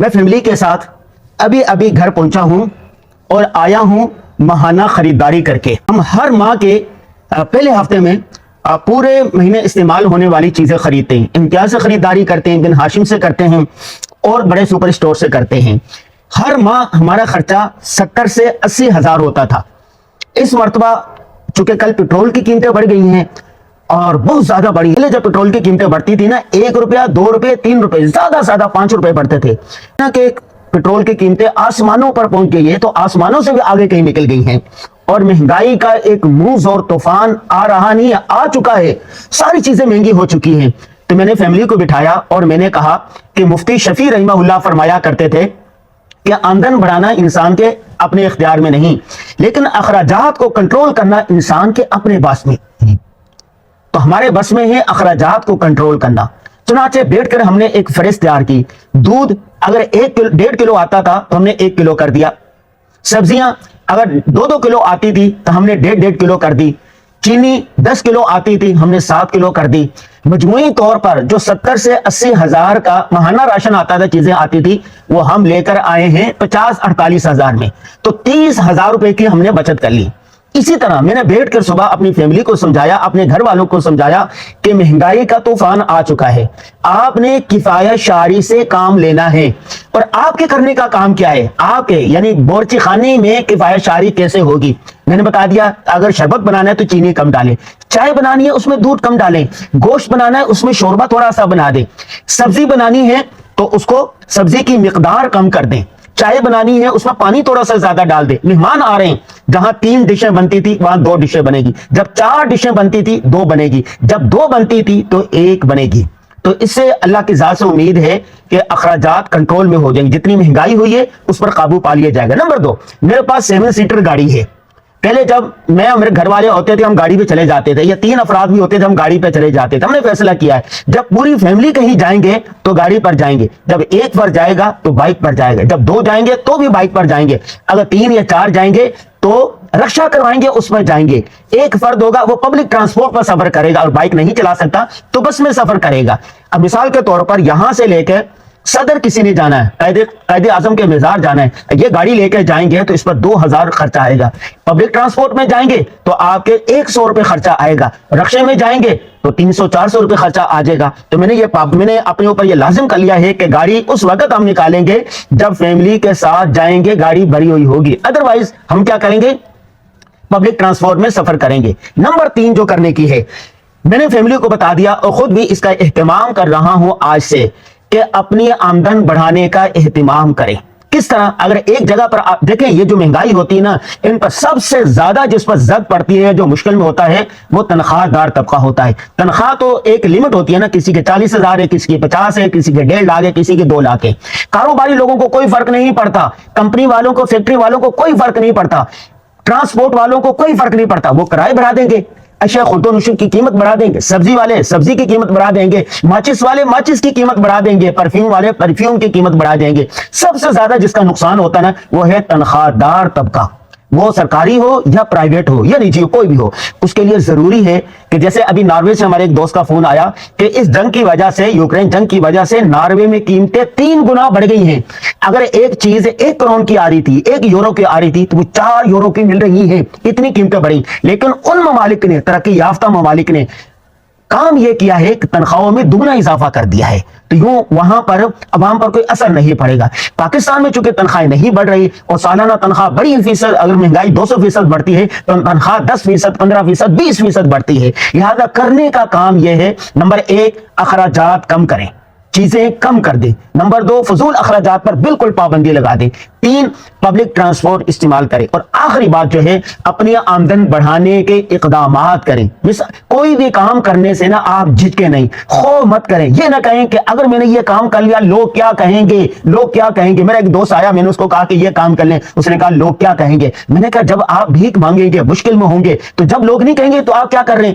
میں فیملی کے ساتھ ابھی ابھی گھر پہنچا ہوں اور آیا ہوں ماہانہ خریداری کر کے. ہم ہر ماہ کے پہلے ہفتے میں پورے مہینے استعمال ہونے والی چیزیں خریدتے ہیں. امتیاز سے خریداری کرتے ہیں, بن ہاشم سے کرتے ہیں اور بڑے سپر اسٹور سے کرتے ہیں. ہر ماہ ہمارا خرچہ 70 سے 80 ہزار ہوتا تھا. اس مرتبہ چونکہ کل پیٹرول کی قیمتیں بڑھ گئی ہیں اور بہت زیادہ بڑی. پہلے جب پیٹرول کی قیمتیں بڑھتی تھی نا 1 روپیہ 2 روپے 3 روپے زیادہ 5 روپے بڑھتے تھے کہ پیٹرول کی قیمتیں آسمانوں پر پہنچ گئی ہے, تو آسمانوں سے بھی آگے کہیں نکل گئی ہیں اور مہنگائی کا ایک موز اور طوفان آ رہا نہیں ہے, آ چکا ہے. ساری چیزیں مہنگی ہو چکی ہیں. تو میں نے فیملی کو بٹھایا اور میں نے کہا کہ مفتی شفیع رحمہ اللہ فرمایا کرتے تھے کہ آمدن بڑھانا انسان کے اپنے اختیار میں نہیں, لیکن اخراجات کو کنٹرول کرنا انسان کے اپنے بس میں. تو ہمارے بس میں ہے اخراجات کو کنٹرول کرنا. چنانچہ بیٹھ کر ہم نے ایک فہرست تیار کی. دودھ اگر 1.5 کلو آتا تھا تو ہم نے 1 کلو کر دیا. سبزیاں اگر 2 کلو آتی تھی تو ہم نے 1.5 کلو کر دی. چینی 10 کلو آتی تھی ہم نے 7 کلو کر دی. مجموعی طور پر جو 70 سے 80 ہزار کا ماہانہ راشن آتا تھا, چیزیں آتی تھی, وہ ہم لے کر آئے ہیں 50-48 ہزار میں. تو 30 ہزار روپے کی ہم نے بچت کر لی. اسی طرح میں نے بیٹھ کر صبح اپنی فیملی کو سمجھایا, اپنے گھر والوں کو سمجھایا کہ مہنگائی کا طوفان آ چکا ہے. آپ نے کفایت شعاری سے کام لینا ہے. اور آپ کے کرنے کا کام کیا ہے؟ آپ کے یعنی بورچی خانے میں کفایت شعاری کیسے ہوگی؟ میں نے بتا دیا, اگر شربت بنانا ہے تو چینی کم ڈالیں, چائے بنانی ہے اس میں دودھ کم ڈالیں, گوشت بنانا ہے اس میں شوربہ تھوڑا سا بنا دیں, سبزی بنانی ہے تو اس کو سبزی کی مقدار کم کر دیں, چائے بنانی ہے اس میں پانی تھوڑا سا زیادہ ڈال دیں. مہمان آ رہے ہیں, جہاں 3 ڈشیں بنتی تھی وہاں 2 ڈشیں بنے گی, جب 4 ڈشیں بنتی تھی 2 بنے گی, جب 2 بنتی تھی تو 1 بنے گی. تو اس سے اللہ کی ذات سے امید ہے کہ اخراجات کنٹرول میں ہو جائیں گے. جتنی مہنگائی ہوئی ہے اس پر قابو پا لیا جائے گا. نمبر 2, میرے پاس 7 سیٹر گاڑی ہے. پہلے جب میں اور میرے گھر والے ہوتے تھے ہم گاڑی پہ چلے جاتے تھے, یا 3 افراد بھی ہوتے تھے ہم گاڑی پہ چلے جاتے تھے. ہم نے فیصلہ کیا ہے جب پوری فیملی کہیں جائیں گے تو گاڑی پر جائیں گے, جب 1 فرد جائے گا تو بائک پر جائے گا, جب 2 جائیں گے تو بھی بائک پر جائیں گے, اگر 3 یا 4 جائیں گے تو رکشا کروائیں گے اس پر جائیں گے. 1 فرد ہوگا وہ پبلک ٹرانسپورٹ پر سفر کرے گا, اور بائک نہیں چلا سکتا تو بس میں سفر کرے گا. اب مثال کے طور پر یہاں سے لے کے صدر کسی نے جانا ہے, قائد اعظم کے مزار جانا ہے, یہ گاڑی لے کے جائیں گے تو اس پر 2000 خرچہ آئے گا. پبلک ٹرانسپورٹ میں جائیں گے تو آپ کے 100 روپے خرچہ آئے گا. رکشے میں جائیں گے تو 300-400 روپے خرچہ آ جائے گا. تو میں نے اپنے اوپر یہ لازم کر لیا ہے کہ گاڑی اس وقت ہم نکالیں گے جب فیملی کے ساتھ جائیں گے, گاڑی بھری ہوئی ہوگی. ادروائز ہم کیا کریں گے؟ پبلک ٹرانسپورٹ میں سفر کریں گے. نمبر 3 جو کرنے کی ہے, میں نے فیملی کو بتا دیا اور خود بھی اس کا اہتمام کر رہا ہوں آج سے, کہ اپنی آمدن بڑھانے کا اہتمام کریں. کس طرح؟ اگر ایک جگہ پر آپ دیکھیں, یہ جو مہنگائی ہوتی ہے نا, ان پر سب سے زیادہ جس پر زد پڑتی ہے, جو مشکل میں ہوتا ہے, وہ تنخواہ دار طبقہ ہوتا ہے. تنخواہ تو ایک لمٹ ہوتی ہے نا, کسی کے 40 ہزار ہے, کسی کے 50 ہے, کسی کے 1.5 لاکھ ہے, کسی کے 2 لاکھ ہے. کاروباری لوگوں کو کوئی فرق نہیں پڑتا, کمپنی والوں کو, فیکٹری والوں کو کوئی فرق نہیں پڑتا, ٹرانسپورٹ والوں کو کوئی فرق نہیں پڑتا. وہ کرائے بڑھا دیں گے, اشیاء خرد و نشر کی قیمت بڑھا دیں گے, سبزی والے سبزی کی قیمت بڑھا دیں گے, ماچس والے ماچس کی قیمت بڑھا دیں گے, پرفیوم والے پرفیوم کی قیمت بڑھا دیں گے. سب سے زیادہ جس کا نقصان ہوتا ہے نا, وہ ہے تنخواہ دار طبقہ, وہ سرکاری ہو یا پرائیویٹ ہو یا نجی ہو, کوئی بھی ہو. اس کے لیے ضروری ہے کہ جیسے ابھی ناروے سے ہمارے ایک دوست کا فون آیا کہ اس جنگ کی وجہ سے, یوکرین جنگ کی وجہ سے ناروے میں قیمتیں 3 گنا بڑھ گئی ہیں. اگر ایک چیز 1 کروڑ کی آ رہی تھی, 1 یورو کی آ رہی تھی, تو وہ 4 یورو کی مل رہی ہے. اتنی قیمتیں بڑھی. لیکن ان ممالک نے, ترقی یافتہ ممالک نے کام یہ کیا ہے کہ تنخواہوں میں دگنا اضافہ کر دیا ہے, تو یوں وہاں پر عوام پر کوئی اثر نہیں پڑے گا. پاکستان میں چونکہ تنخواہیں نہیں بڑھ رہی اور سالانہ تنخواہ بڑی فیصد, اگر مہنگائی 200% بڑھتی ہے تو تنخواہ 10%, 15%, 20% بڑھتی ہے. لہذا کرنے کا کام یہ ہے, نمبر 1 اخراجات کم کریں, چیزیں کم کر دیں. نمبر 2 فضول اخراجات پر بالکل پابندی لگا دیں. 3 پبلک ٹرانسپورٹ استعمال کریں. اور آخری بات جو ہے, اپنی آمدن بڑھانے کے اقدامات کریں. کوئی بھی کام کرنے سے نا آپ جھجکے نہیں, خوف مت کریں. یہ نہ کہیں کہ اگر میں نے یہ کام کر لیا لوگ کیا کہیں گے, لوگ کیا کہیں گے. میرا ایک دوست آیا, میں نے اس کو کہا کہ یہ کام کر لیں, اس نے کہا لوگ کیا کہیں گے. میں نے کہا جب آپ بھیک مانگیں گے, مشکل میں ہوں گے, تو جب لوگ نہیں کہیں گے تو آپ کیا کر رہے ہیں؟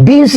20